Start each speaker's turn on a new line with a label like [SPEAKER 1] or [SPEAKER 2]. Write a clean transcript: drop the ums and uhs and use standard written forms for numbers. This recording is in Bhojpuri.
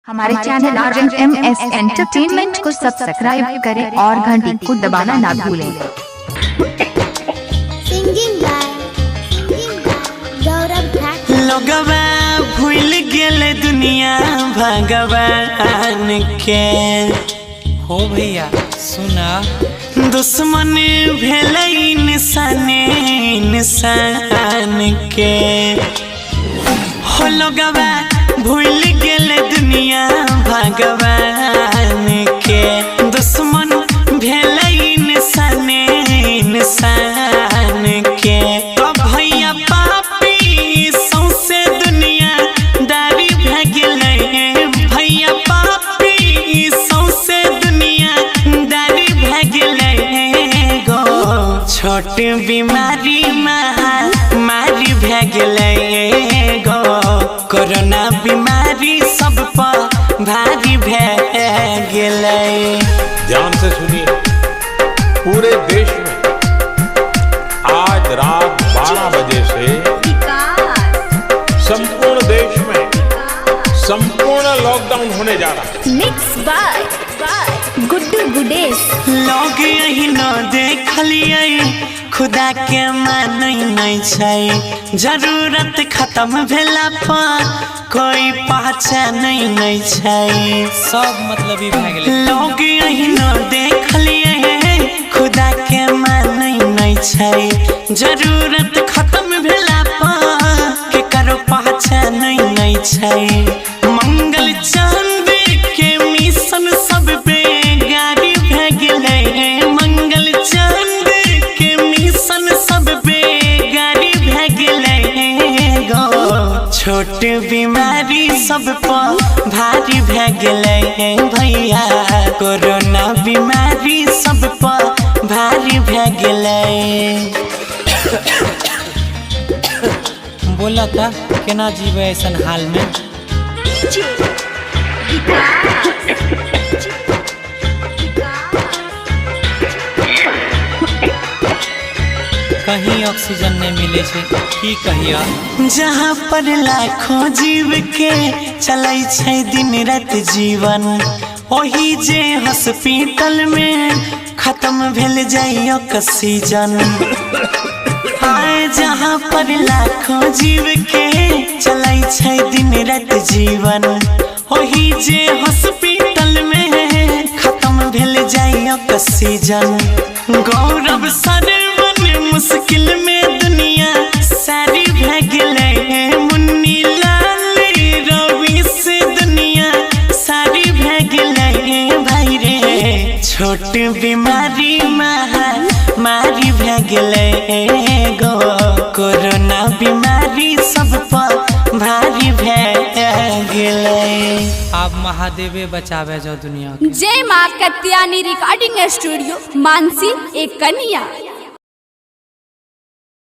[SPEAKER 1] हमारे चैनल RMS एंटरटेनमेंट को सब्सक्राइब करें और घंटी को दबाना ना भूलें।
[SPEAKER 2] लोगवा भूल गेले दुनिया भगवान के
[SPEAKER 3] हो भैया सुना
[SPEAKER 2] दुश्मन भेले इंसान के हो लोगवा भूल गेले दुनिया भगवान के दुश्मन भेले इंसान के तो भैया पापी सौंसे दुनिया दारी भे गेले भैया पापी सौंसे दुनिया दारी भे गेले गो छोट बीमारी महामारी भे गेले गो कोरोना बीमारी सब पर भारी भे गेले।
[SPEAKER 4] ध्यान से सुनिए, पूरे देश में आज रात 12 बजे से संपूर्ण देश में संपूर्ण लॉकडाउन होने जा रहा है।
[SPEAKER 5] Mix by Guddu Gudesh.
[SPEAKER 2] लोग यही न देखलिए खुदा के मानै नहीं छै, जरूरत खत्म भेला पर कोई पहचान नहीं छै।
[SPEAKER 3] सब मतलब ही भाग गेले।
[SPEAKER 2] लोग यही न देखलिए खुदा के मानै नहीं छै, जरूरत खत्म भेला पर के करो पहचान नहीं छै। मंगल चांद के मिशन सब बेगारी भे गेले, मंगल चांद के मिशन सब बेगारी भे गेले गो छोट बीमारी सब पर भारी भे गेले भैया कोरोना बीमारी सब पर भारी भे गेले।
[SPEAKER 3] बोला था केना जीवे ऐसन हाल में। कहीं ऑक्सीजन नहीं मिले छे की कहिया।
[SPEAKER 2] जहाँ पर लाखों जीव के चलै छै दिन रात जीवन, ओही जे हॉस्पिटल में खत्म भेल जाइयो ऑक्सीजन। जहाँ पर लाखों जीव के चलै छै दिन रात जीवन, ओही जे हॉस्पिटल में खत्म भेल जाइयो ऑक्सीजन। गौरव सरवन मुश्किल में दुनिया सारी भे गेले, मुन्नी लाल रवि से दुनिया सारी भे गेले भाई रे छोट बीमारी महामारी भे गेले गो कोरोना बीमारी सब पर भारी भे गेले।
[SPEAKER 3] आप महादेवे बचावे जो दुनिया के।
[SPEAKER 5] जय माँ कत्यानी रिकॉर्डिंग स्टूडियो मानसी एक कन्या।